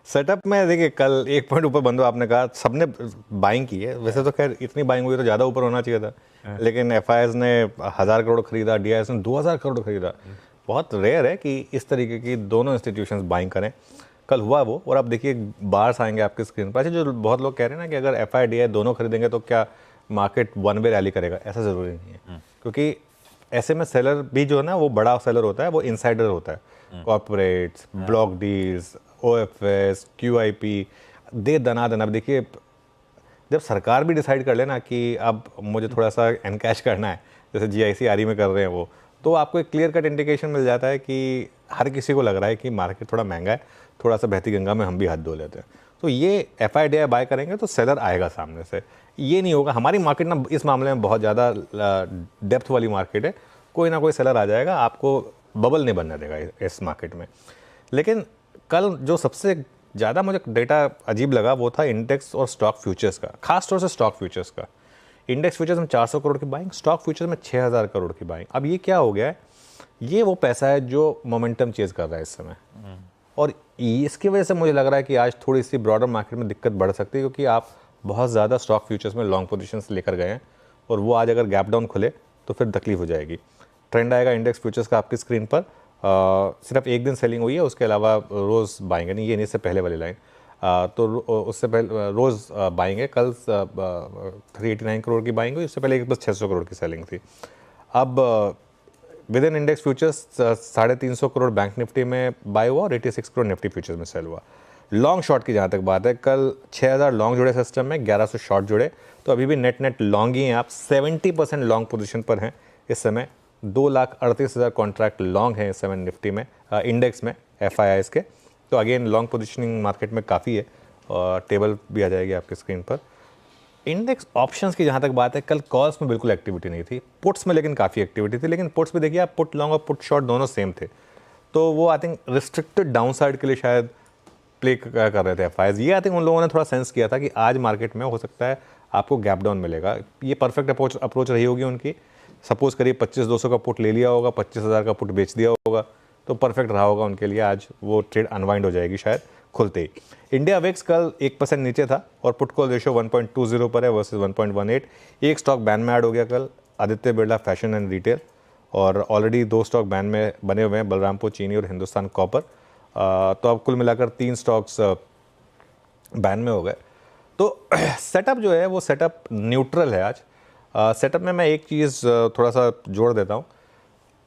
Setup में देखिए कल एक पॉइंट ऊपर बंद हुआ, आपने कहा सबने बाइंग की है, वैसे तो खैर इतनी बाइंग हुई तो ज़्यादा ऊपर होना चाहिए था, लेकिन एफआईआईज ने 1000 करोड़ खरीदा, डीआईएस ने 2000 करोड़ खरीदा। बहुत रेयर है कि इस तरीके की दोनों इंस्टीट्यूशंस बाइंग करें। कल हुआ वो, और अब देखिए बार्स आएंगे आपके स्क्रीन पर। अच्छा, जो बहुत लोग कह रहे हैं ना कि अगर एफआई डीआई दोनों खरीदेंगे तो क्या मार्केट वन वे रैली करेगा, ऐसा ज़रूरी नहीं है, क्योंकि ऐसे में सेलर भी जो है ना वो बड़ा सेलर होता है, वो इनसाइडर होता है। Corporates, block deals, OFS, QIP दे दनादन। अब देखिए जब सरकार भी डिसाइड कर लेना कि अब मुझे थोड़ा सा एनकैश करना है, जैसे जीआईसी आरई में कर रहे हैं वो, तो आपको एक क्लियर कट इंडिकेशन मिल जाता है कि हर किसी को लग रहा है कि मार्केट थोड़ा महंगा है, थोड़ा सा बहती गंगा में हम भी हाथ धो लेते हैं। तो ये एफआईडीआई बाय करेंगे तो सेलर आएगा सामने से, ये नहीं होगा। हमारी मार्केट ना इस मामले में बहुत ज़्यादा डेप्थ वाली मार्केट है, कोई ना कोई सेलर आ जाएगा, आपको बबल नहीं बनने देगा इस मार्केट में। लेकिन कल जो सबसे ज़्यादा मुझे डेटा अजीब लगा वो था इंडेक्स और स्टॉक फ्यूचर्स का, खास तौर से स्टॉक फ्यूचर्स का। इंडेक्स फ्यूचर्स में 400 करोड़ की बाइंग, स्टॉक फ्यूचर्स में 6000 करोड़ की बाइंग। अब ये क्या हो गया है, ये वो पैसा है जो मोमेंटम चेज कर रहा है इस समय, और इसकी वजह से मुझे लग रहा है कि आज थोड़ी सी ब्रॉडर मार्केट में दिक्कत बढ़ सकती है, क्योंकि आप बहुत ज़्यादा स्टॉक फ्यूचर्स में लॉन्ग पोजीशंस लेकर गए हैं, और वो आज अगर गैप डाउन खुले तो फिर तकलीफ हो जाएगी। ट्रेंड आएगा इंडेक्स फ्यूचर्स का आपकी स्क्रीन पर। सिर्फ एक दिन सेलिंग हुई है, उसके अलावा रोज़ बाइंग है, नहीं ये नहीं, इससे पहले वाली लाइन, तो उससे पहले रोज़ बाइंग है। कल 389 करोड़ की बाइंग हुई, उससे पहले एक बस 600 करोड़ की सेलिंग थी। अब with in index futures 350 crore bank Nifty में बाय हुआ और 86 करोड़ निफ्टी फ्यूचर्स में सेल हुआ। लॉन्ग शॉर्ट की जहाँ तक बात है, कल 6000 लॉन्ग जुड़े सिस्टम में, 1100 शॉर्ट जुड़े, तो अभी भी नेट लॉन्ग ही हैं आप। 70% लॉन्ग पोजीशन पर हैं इस समय। 2,38,000 कॉन्ट्रैक्ट लॉन्ग हैं इस समय निफ्टी में, इंडेक्स में, एफआईआईज के। तो अगेन लॉन्ग पोजीशनिंग मार्केट में काफ़ी है, और टेबल भी आ जाएगी आपकी स्क्रीन पर। इंडेक्स ऑप्शंस की जहाँ तक बात है, कल कॉल्स में बिल्कुल एक्टिविटी नहीं थी, पुट्स में लेकिन काफ़ी एक्टिविटी थी। लेकिन पुट्स में देखिए आप, पुट लॉन्ग और पुट शॉर्ट दोनों सेम थे, तो वो I think restricted down side के लिए शायद प्ले कर रहे थे एफआईआईज। ये आई थिंक उन लोगों ने थोड़ा सेंस किया था कि आज मार्केट में हो सकता है आपको गैप डाउन मिलेगा। ये परफेक्ट अप्रोच रही होगी उनकी। सपोज करिए 25,200 का पुट ले लिया होगा, 25,000 का पुट बेच दिया होगा, तो परफेक्ट रहा होगा उनके लिए। आज वो ट्रेड अनवाइंड हो जाएगी शायद खुलते ही। इंडिया वेक्स कल 1% नीचे था, और पुट कॉल रेशियो 1.20 पर है वर्सेस 1.18। एक स्टॉक बैन में ऐड हो गया कल, Aditya Birla fashion and retail, और ऑलरेडी 2 स्टॉक बैन में बने हुए हैं, बलरामपुर चीनी और हिंदुस्तान कॉपर। तो अब कुल मिलाकर 3 स्टॉक्स बैन में हो गए। तो सेटअप जो है वो सेटअप न्यूट्रल है आज। सेटअप में मैं एक चीज़ थोड़ा सा जोड़ देता हूँ।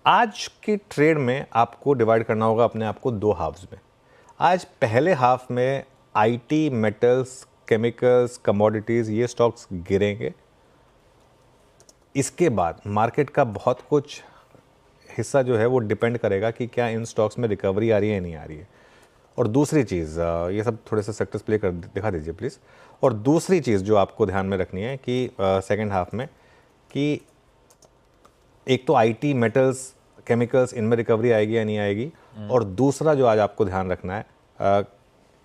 आज की ट्रेड में आपको डिवाइड करना होगा अपने आप को 2 हाफ्स में। आज पहले हाफ में आईटी, मेटल्स, केमिकल्स, कमोडिटीज़, ये स्टॉक्स गिरेंगे। इसके बाद मार्केट का बहुत कुछ हिस्सा जो है वो डिपेंड करेगा कि क्या इन स्टॉक्स में रिकवरी आ रही है या नहीं आ रही है। और दूसरी चीज़, ये सब थोड़े से सेक्टर्स प्ले कर दिखा दीजिए प्लीज़। और दूसरी चीज़ जो आपको ध्यान में रखनी है कि सेकेंड हाफ में, कि एक तो आईटी, मेटल्स, केमिकल्स, इनमें रिकवरी आएगी या नहीं आएगी, और दूसरा जो आज आपको ध्यान रखना है,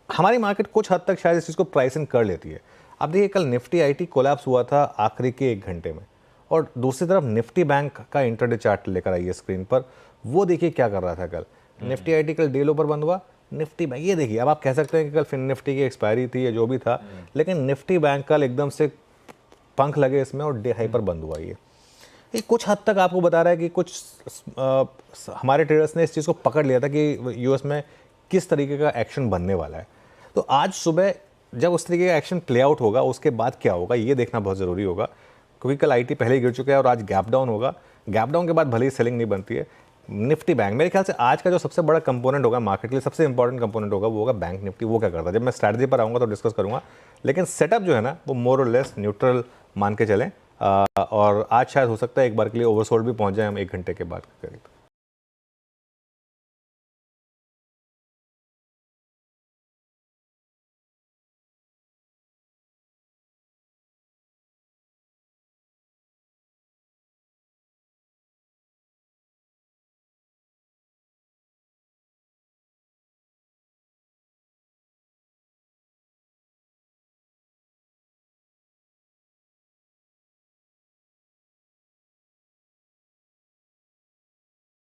हमारी मार्केट कुछ हद तक शायद इस चीज़ को प्राइस इन कर लेती है। अब देखिए कल निफ्टी आईटी कोलैप्स हुआ था आखिरी के 1 घंटे में, और दूसरी तरफ निफ्टी बैंक का इंट्राडे चार्ट लेकर आइए स्क्रीन पर, वो देखिए क्या कर रहा था कल। निफ्टी आईटी कल डे लो पर बंद हुआ, निफ्टी बैंक ये देखिए। अब आप कह सकते हैं कि कल फिन निफ्टी की एक्सपायरी थी या जो भी था, लेकिन निफ्टी बैंक कल एकदम से पंख लगे इसमें और डे हाई पर बंद हुआ। ये कुछ हद तक आपको बता रहा है कि कुछ हमारे ट्रेडर्स ने इस चीज़ को पकड़ लिया था कि यूएस में किस तरीके का एक्शन बनने वाला है। तो आज सुबह जब उस तरीके का एक्शन प्ले आउट होगा, उसके बाद क्या होगा ये देखना बहुत ज़रूरी होगा, क्योंकि कल आईटी पहले ही गिर चुका है और आज गैप डाउन होगा। गैप डाउन के बाद भले ही सेलिंग नहीं बनती है। निफ्टी बैंक मेरे ख्याल से आज का जो सबसे बड़ा कंपोनेंट होगा मार्केट के लिए, सबसे इंपॉर्टेंट कंपोनेंट होगा, वो होगा बैंक निफ्टी। वो क्या करता है, जब मैं स्ट्रैटेजी पर आऊँगा तो डिस्कस करूँगा, लेकिन सेटअप जो है ना वो मोर और लेस न्यूट्रल मान के चलें। और आज शायद हो सकता है एक बार के लिए ओवरसोल्ड भी पहुंच जाए हम 1 घंटे के बाद करीब।